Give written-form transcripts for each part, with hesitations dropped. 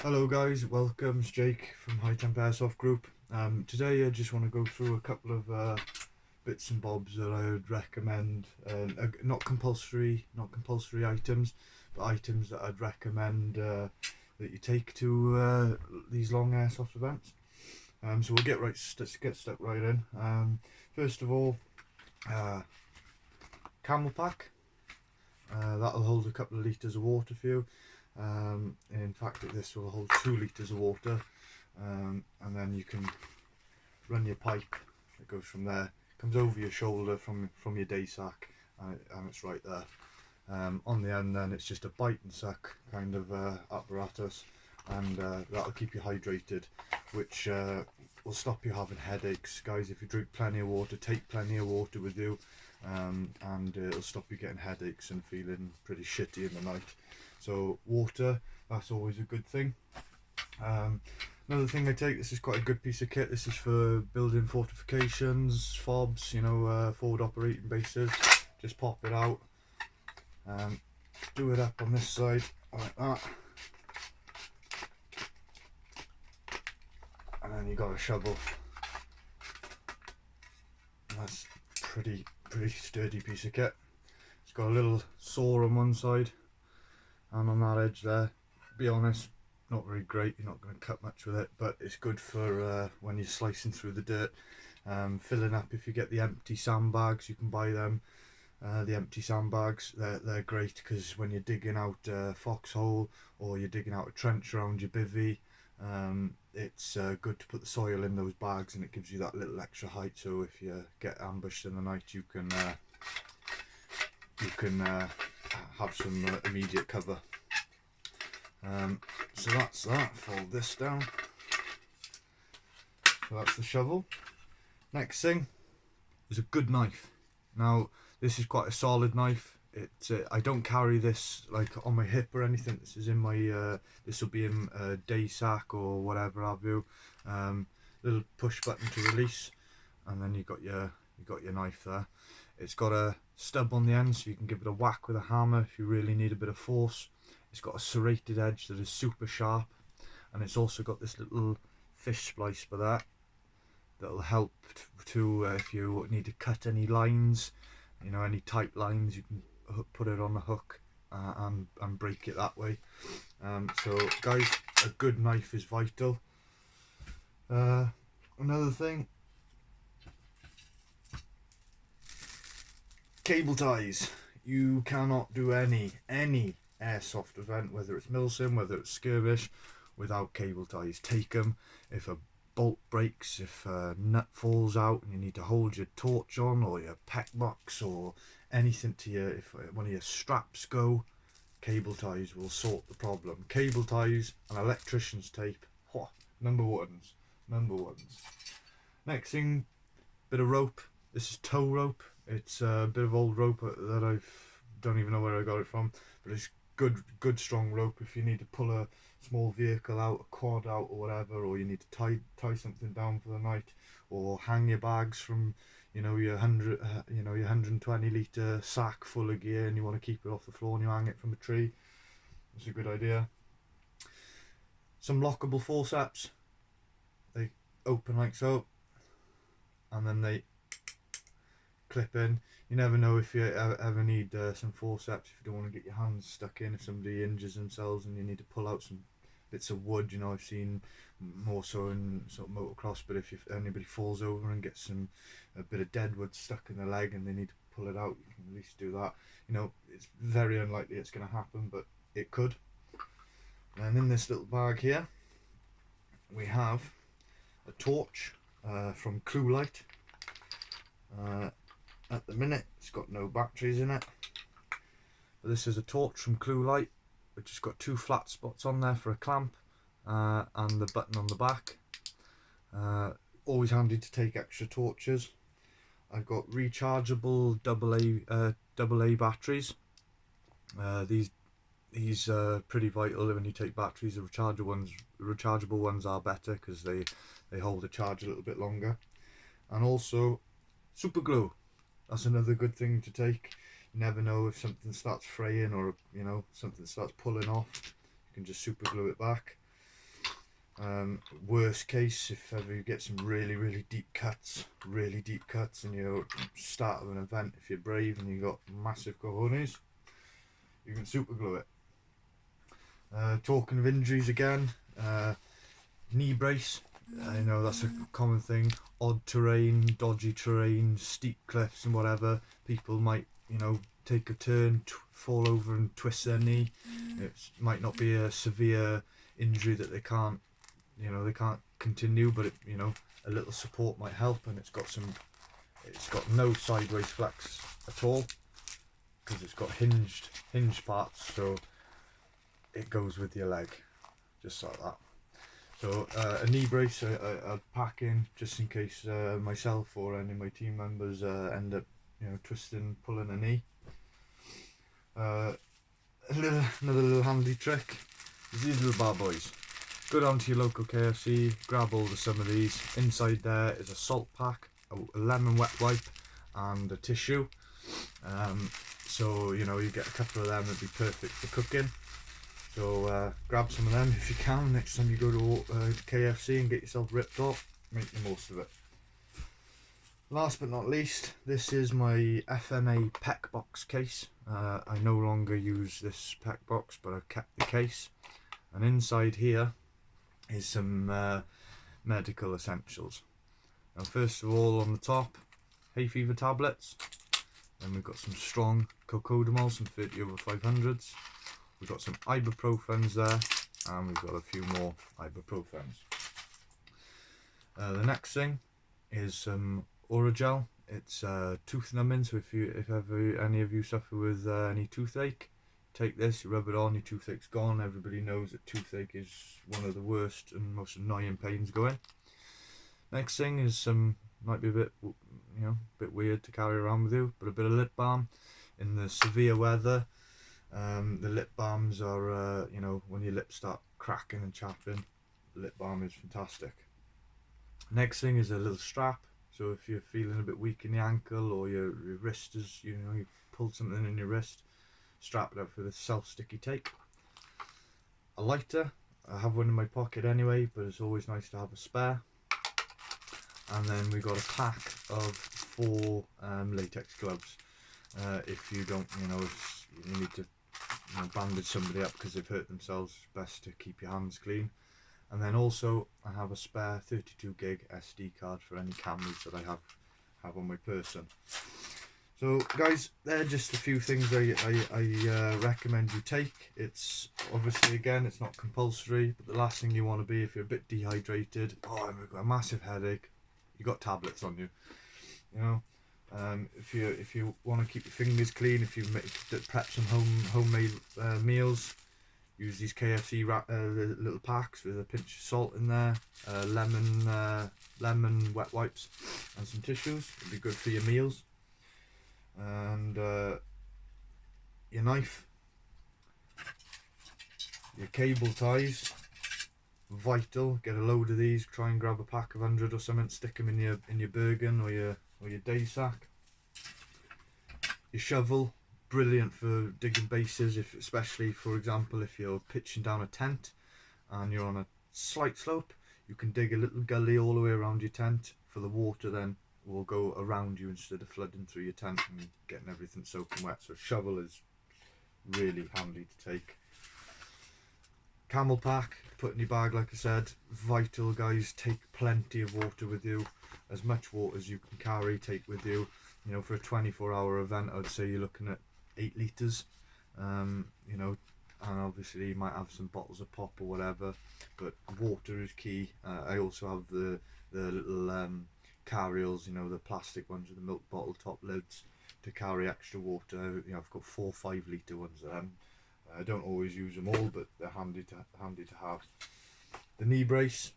Hello guys, welcome. It's Jake from High Temp Airsoft Group. Today I just want to go through a couple of bits and bobs that I would recommend. Not compulsory items, but items that I'd recommend that you take to these long airsoft events. So we'll let's get stuck right in. First of all, camel pack. That'll hold a couple of litres of water for you. In fact, this will hold 2 litres of water, and then you can run your pipe that goes from there, comes over your shoulder from your day sack, and it's right there. On the end then it's just a bite and suck kind of apparatus, and that'll keep you hydrated, which will stop you having headaches. Guys, if you drink plenty of water, take plenty of water with you, and it'll stop you getting headaches and feeling pretty shitty in the night. So water, that's always a good thing. Another thing I take, this is quite a good piece of kit. This is for building fortifications, FOBs, forward operating bases. Just pop it out, do it up on this side like that, and then you got a shovel. That's pretty sturdy piece of kit. It's got a little saw on one side, and on that edge there, be honest, not very great. You're not going to cut much with it, but it's good for when you're slicing through the dirt. Filling up, if you get the empty sandbags, you can buy them. The empty sandbags, they're great, because when you're digging out a foxhole or you're digging out a trench around your bivvy, it's good to put the soil in those bags, and it gives you that little extra height, so if you get ambushed in the night, you can have some immediate cover. So that's that. Fold this down. So that's the shovel. Next thing is a good knife. Now this is quite a solid knife. I don't carry this like on my hip or anything. This is in my this will be in a day sack or whatever have you. Little push button to release, and then you got your knife there. It's got a stub on the end, so you can give it a whack with a hammer if you really need a bit of force. It's got a serrated edge that is super sharp, and it's also got this little fish splice for that. That'll help to if you need to cut any lines, any tight lines, you can put it on the hook and break it that way. So guys, a good knife is vital. Another thing, cable ties. You cannot do any airsoft event, whether it's milsim, whether it's skirmish, without cable ties. Take them. If a bolt breaks, if a nut falls out and you need to hold your torch on, or your pec box, or anything to you, if one of your straps go, cable ties will sort the problem. Cable ties and electrician's tape, number ones. Next thing, bit of rope. This is tow rope. It's a bit of old rope that I don't even know where I got it from, but it's good strong rope if you need to pull a small vehicle out, a quad out or whatever, or you need to tie something down for the night, or hang your bags from your 120 litre sack full of gear, and you want to keep it off the floor, and you hang it from a tree. It's a good idea. Some lockable forceps. They open like so, and then they clip in. You never know if you ever need some forceps, if you don't want to get your hands stuck in, if somebody injures themselves and you need to pull out some bits of wood. I've seen more so in sort of motocross, but if anybody falls over and gets a bit of dead wood stuck in the leg and they need to pull it out, you can at least do that. It's very unlikely it's going to happen, but it could. And in this little bag here we have a torch from Clue Light. At the minute it's got no batteries in it, but this is a torch from Clue Light, which has got 2 flat spots on there for a clamp, and the button on the back. Always handy to take extra torches. I've got rechargeable AA batteries. These are pretty vital when you take batteries. The rechargeable ones are better because they hold the charge a little bit longer. And also super glue. That's another good thing to take. You never know if something starts fraying, or something starts pulling off. You can just super glue it back. Worst case, if ever you get some really deep cuts, and you're start of an event, if you're brave and you got massive cojones, you can super glue it. Talking of injuries again, knee brace. I know that's a common thing. Odd terrain, dodgy terrain, steep cliffs and whatever. People might, take a turn, fall over and twist their knee. It might not be a severe injury that they can't continue, but a little support might help. And it's got no sideways flex at all because it's got hinged parts, so it goes with your leg, just like that. So a knee brace I'd pack in just in case myself or any of my team members end up twisting, pulling a knee. Another little handy trick is these little bad boys. Go down to your local KFC, grab hold of some of these. Inside there is a salt pack, a lemon wet wipe and a tissue. So you get a couple of them, it'd be perfect for cooking. So grab some of them if you can next time you go to KFC and get yourself ripped off. Make the most of it. Last but not least, this is my FMA PEC box case. I no longer use this PEC box, but I've kept the case. And inside here is some medical essentials. Now first of all, on the top, hay fever tablets. Then we've got some strong cocodamol, some 30 over 500s. We've got some ibuprofens there, and we've got a few more ibuprofens. The next thing is some Oragel. It's tooth numbing, so if ever any of you suffer with any toothache, take this, you rub it on, your toothache's gone. Everybody knows that toothache is one of the worst and most annoying pains going. Next thing is some, might be a bit weird to carry around with you, but a bit of lip balm. In the severe weather, the lip balms are, when your lips start cracking and chapping, lip balm is fantastic. Next thing is a little strap. So if you're feeling a bit weak in the ankle, or your wrist is, you pulled something in your wrist, strap it up with a self-sticky tape. A lighter. I have one in my pocket anyway, but it's always nice to have a spare. And then we got a pack of 4 latex gloves. If you don't, if you need to bandage somebody up because they've hurt themselves, it's best to keep your hands clean. And then also I have a spare 32 gig SD card for any cameras that I have on my person. So guys, they're just a few things I recommend you take. It's obviously, again, it's not compulsory, but the last thing you want to be if you're a bit dehydrated, I've got a massive headache, you got tablets on you, if you want to keep your fingers clean, if you prep some homemade meals, use these KFC little packs with a pinch of salt in there, lemon wet wipes and some tissues. It'd be good for your meals. And your knife, your cable ties, vital. Get a load of these. Try and grab a pack of 100 or something. Stick them in your Bergen or your day sack. Your shovel, brilliant for digging bases. Especially for example, if you're pitching down a tent and you're on a slight slope, you can dig a little gully all the way around your tent for the water. Then will go around you instead of flooding through your tent and getting everything soaking wet. So a shovel is really handy to take. Camel pack, put in your bag, like I said, vital guys. Take plenty of water with you, as much water as you can carry, take with you. For a 24-hour event, I'd say you're looking at 8 litres. And obviously you might have some bottles of pop or whatever, but water is key. I also have the little carry-alls, the plastic ones with the milk bottle top lids to carry extra water. I've got 4 5-litre ones of them. I don't always use them all, but they're handy to have. The knee brace,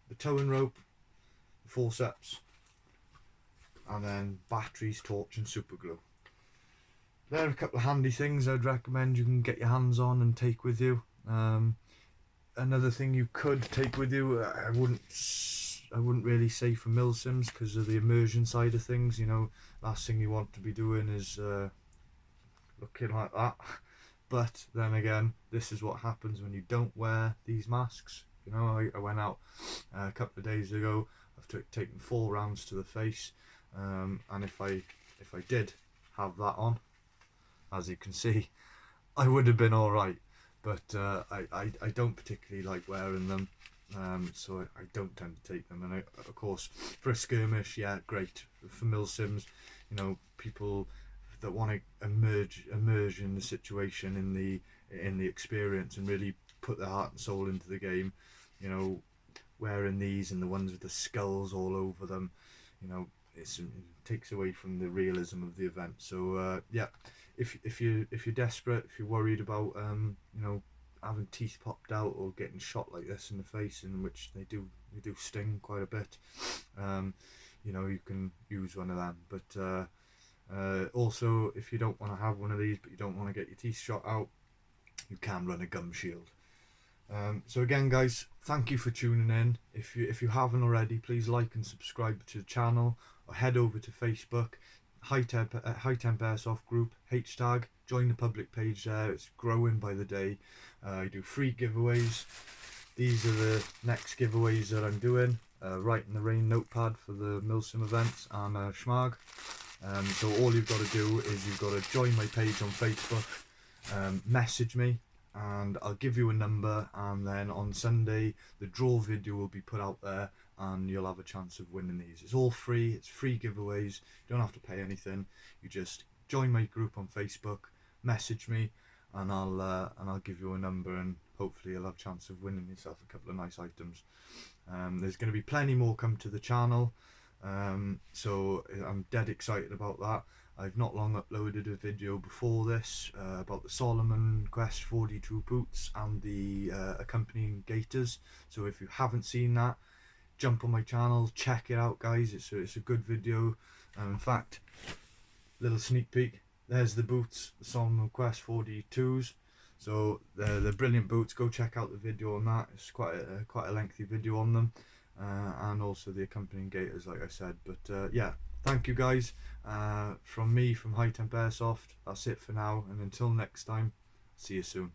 the towing rope, the forceps, and then batteries, torch and super glue. There are a couple of handy things I'd recommend you can get your hands on and take with you. Another thing you could take with you, I wouldn't really say for milsims because of the immersion side of things. Last thing you want to be doing is looking like that. But then again, this is what happens when you don't wear these masks. You know, I went out a couple of days ago. I've taken 4 rounds to the face, and if I did have that on, as you can see, I would have been all right. But I don't particularly like wearing them, so I don't tend to take them. And of course, for a skirmish, yeah, great. For milsims, you know, people that want to immerse in the situation, in the experience, and really put their heart and soul into the game. You know, wearing these and the ones with the skulls all over them, you know, it takes away from the realism of the event. So yeah, if you're desperate, if you're worried about you know, having teeth popped out or getting shot like this in the face, in which they do sting quite a bit, you know, you can use one of them. But also, if you don't want to have one of these but you don't want to get your teeth shot out, you can run a gum shield. So again, guys, thank you for tuning in. If you haven't already, please like and subscribe to the channel, or head over to Facebook, High Temp Airsoft Group, hashtag, join the public page there. It's growing by the day. I do free giveaways. These are the next giveaways that I'm doing. Write in the Rain notepad for the Milsim events and Schmag. So all you've got to do is you've got to join my page on Facebook, message me, and I'll give you a number, and then on Sunday the draw video will be put out there and you'll have a chance of winning these. It's all free, it's free giveaways, you don't have to pay anything. You just join my group on Facebook, message me, and I'll give you a number, and hopefully you'll have a chance of winning yourself a couple of nice items. There's going to be plenty more come to the channel, so I'm dead excited about that. I've not long uploaded a video before this about the Solomon Quest 42 boots and the accompanying gaiters. So if you haven't seen that, jump on my channel, check it out, guys. It's a good video. In fact, little sneak peek. There's the boots, the Solomon Quest 42s. So they're brilliant boots. Go check out the video on that. It's quite a lengthy video on them, and also the accompanying gaiters, like I said. But yeah. Thank you, guys. From me, from High Temp Airsoft, that's it for now, and until next time, see you soon.